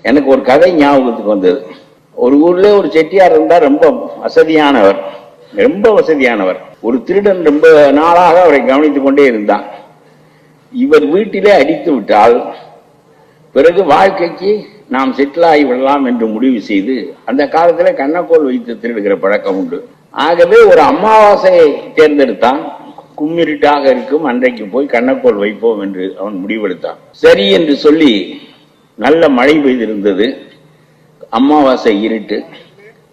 எனக்கு ஒரு கதை ஞாபகத்துக்கு வந்தது. ஒரு ஊர்ல ஒரு செட்டியார் இருந்தார், ரொம்ப வசதியானவர், ரொம்ப வசதியானவர். ஒரு திருடன் ரொம்ப நாளாக அவரை கவனித்துக் கொண்டே இருந்தான். இவர் வீட்டிலே அடித்து விட்டால் பிறகு வாழ்க்கைக்கு நாம் செட்டில் ஆகிவிடலாம் என்று முடிவு செய்து, அந்த காலத்தில் கண்ணக்கோல் வைத்து திருடுகிற பழக்கம் உண்டு. ஆகவே ஒரு அமாவாசையை தேர்ந்தெடுத்தான். கும்மிருட்டாக இருக்கும் அன்றைக்கு போய் கண்ணக்கோல் வைப்போம் என்று அவன் முடிவெடுத்தான். சரி என்று சொல்லி நல்ல மழை பெய்திருந்தது, அமாவாசை இருட்டு.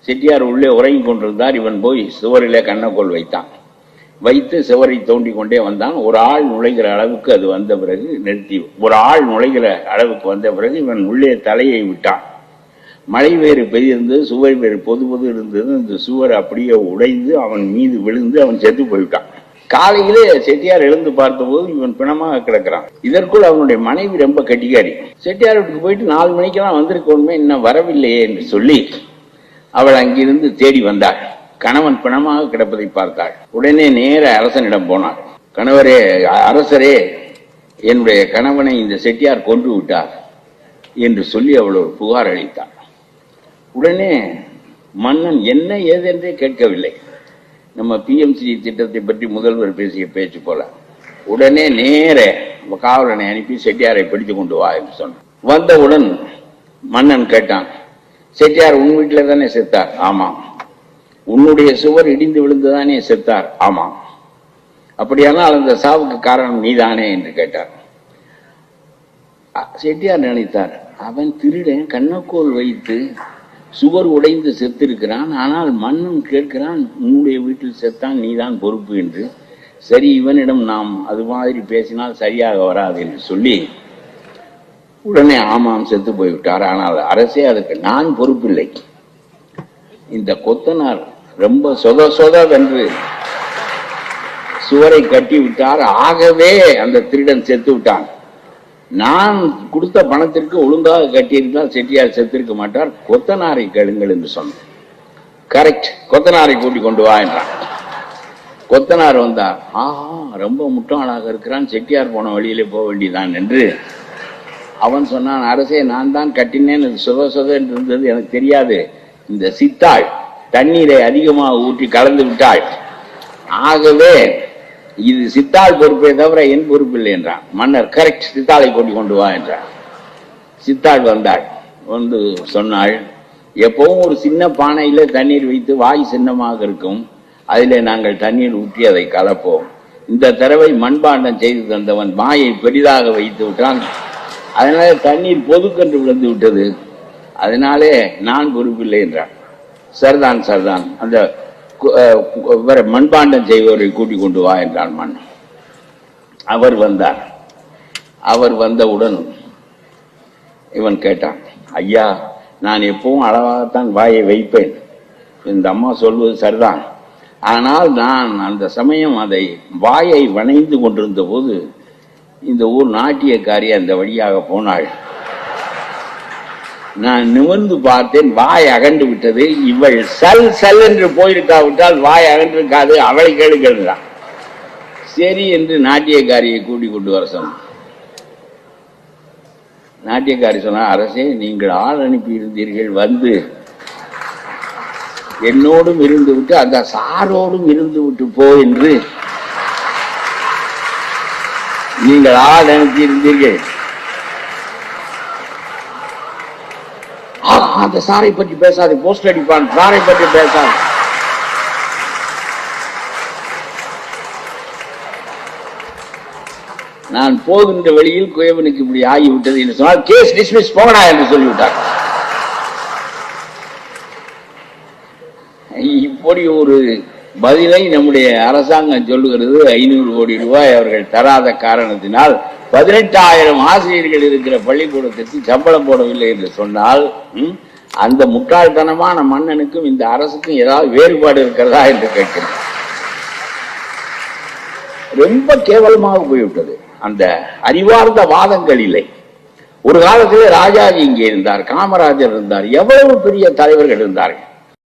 செட்டியார் உள்ளே உறங்கிக் கொண்டிருந்தார். இவன் போய் சுவரிலே கண்ணக்கோல் வைத்தான். வைத்து சுவரை தோண்டி கொண்டே வந்தான். ஒரு ஆள் நுழைகிற அளவுக்கு அது வந்த பிறகு நிறுத்தி, ஒரு ஆள் நுழைகிற அளவுக்கு வந்த பிறகு இவன் உள்ளே தலையை விட்டான். மழை வேறு பெய்திருந்தது, சுவர் வேறு பொது பொது இருந்தது. இந்த சுவர் அப்படியே உடைந்து அவன் மீது விழுந்து அவன் செத்து போய்விட்டான். காலையிலே செட்டியார் எழுந்து பார்த்தபோது இவன் பிணமாக கிடக்கிறான். இதற்குள் அவனுடைய மனைவி ரொம்ப கட்டிக்காரி. செட்டியார் வீட்டுக்கு போயிட்டு 4 மணிக்கெல்லாம் வந்திருக்கோமே, இன்னும் வரவில்லையே என்று சொல்லி அவள் அங்கிருந்து தேடி வந்தாள். கணவன் பிணமாக கிடப்பதை பார்த்தாள். உடனே நேர அரசனிடம் போனாள். கணவரே, அரசரே, என்னுடைய கணவனை இந்த செட்டியார் கொன்று விட்டார் என்று சொல்லி அவள் ஒரு புகார் அளித்தாள். உடனே மன்னன் என்ன ஏதென்றே கேட்கவில்லை. நம்ம PMC திட்டத்தை பற்றி முதல்வர் பேசிய பேச்சு போல உடனே நேர காவலனை அனுப்பி செட்டியாரை பிடித்து கொண்டு வா என்று சொன்னான். வந்தவுடன் மன்னன் கேட்டான், செட்டியார் உன் வீட்டில தானே செத்தார்? ஆமாம். உன்னுடைய சுவர் இடிந்து விழுந்துதானே செத்தார்? ஆமாம். அப்படியானால் அந்த சாவுக்கு காரணம் நீதானே என்று கேட்டார். செட்டியார் நினைத்தார், அவன் திருடன் கண்ணக்கோல் வைத்து சுவர் உடைந்து செத்திருக்கிறான், ஆனால் மன்னன் கேட்கிறான் உன்னுடைய வீட்டில் செத்தான், நீதான் பொறுப்பு என்று. சரி, இவனிடம் நாம் அது மாதிரி பேசினால் சரியாக வராது என்று சொல்லி உடனே ஆமாம், செத்து போய்விட்டார், ஆனால் அரசே அதுக்கு நான் பொறுப்பில்லை. இந்த கொத்தனார் ரொம்ப சொதவென்று சுவரை கட்டி விட்டார், ஆகவே அந்த திருடன் செத்து விட்டான். நான் கொடுத்த பணத்திற்கு ஒழுங்காக கட்டியிருந்தால் செட்டியார் செத்திருக்க மாட்டார், கொத்தனாரை கேளுங்கள் என்று சொன்னார். கரெக்ட், கொத்தனாரை கூட்டிக் கொண்டு வா என்றான். கொத்தனார் வந்தார். ஆஹா, ரொம்ப முட்டாளாக இருக்கிறான், செட்டியார் போன வழியிலே போக வேண்டியதான் என்று அவன் சொன்னான். அரசே, நான் தான் கட்டினேன், சொத என்று இருந்தது, எனக்கு தெரியாது. இந்த சித்தாள் தண்ணீரை அதிகமாக ஊற்றி கலந்து விட்டாள், ஆகவே இது சித்தாள் பொறுப்பே தவிர என் பொறுப்பில்லை என்றான். மன்னர் கரெக்ட், சித்தாளை கூட்டி கொண்டு வா என்றார். சித்தாள் வந்தாள். வந்து சொன்னாள், எப்பவும் ஒரு சின்ன பானையில தண்ணீர் வைத்து வாய் சின்னமாக இருக்கும், அதிலே நாங்கள் தண்ணீர் ஊற்றி அதை கலப்போம். இந்த தடவை மண்பாண்டம் செய்து தந்தவன் வாயை பெரிதாக வைத்து விட்டான், அதனால தண்ணீர் பொதுக்கென்று விழுந்து விட்டது, அதனாலே நான் பொறுப்பில்லை என்றான். சரிதான் சரிதான், அந்த மண்பாண்டம் செய்வரை கூட்டிக் கொண்டு வா என்றான் மன்னன். அவர் வந்தார். அவர் வந்தவுடன் இவன் கேட்டான், ஐயா, நான் எப்பவும் அளவாகத்தான் வாயை வைப்பேன், இந்த அம்மா சொல்வது சரிதான், ஆனால் நான் அந்த சமயம் அதை வாயை வணைந்து கொண்டிருந்த போது இந்த ஊர் நாட்டியக்காரி அந்த வழியாக போனாள். நான் நிமிர்ந்து பார்த்தேன், வாய் அகன்று விட்டது. இவள் சல் என்று போயிருக்காவிட்டால் வாய் அகன்றிருக்காது, அவளை கேளுகிறான். சரி என்று நாட்டியக்காரியை கூட்டிக் கொண்டு வர சொன்னான். நாட்டியக்காரி சொன்னா, அரசே, நீங்கள் ஆள் அனுப்பி இருந்தீர்கள், வந்து என்னோடும் இருந்து விட்டு அந்த சாரோடும் இருந்து விட்டு போ என்று நீங்கள் ஆள் அனுப்பி இருந்தீர்கள். அந்த சாரை பற்றி பேசாது, போஸ்ட் அடிப்பான், சாரை பற்றி பேசாது. நான் போகின்ற வழியில் குயவனுக்கு இப்படி ஆகிவிட்டது என்று சொன்னால் கேஸ் டிஸ்மிஸ், போகடா என்று சொல்லிவிட்டார். இப்படி ஒரு பதிலை நம்முடைய அரசாங்கம் சொல்லுகிறது. 500 கோடி ரூபாய் அவர்கள் தராத காரணத்தினால் 18,000 ஆசிரியர்கள் இருக்கிற பள்ளிக்கூடத்திற்கு சம்பளம் போடவில்லை என்று சொன்னால், அந்த முட்டாள்தனமான மன்னனுக்கும் இந்த அரசுக்கும் ஏதாவது வேறுபாடு இருக்கிறதா என்று கேட்கிறேன். ரொம்ப கேவலமாக போய்விட்டது. அந்த அறிவார்ந்த வாதங்கள் இல்லை. ஒரு காலத்தில் ராஜாஜி இங்கே இருந்தார், காமராஜர் இருந்தார், எவ்வளவு பெரிய தலைவர்கள் இருந்தார்கள்.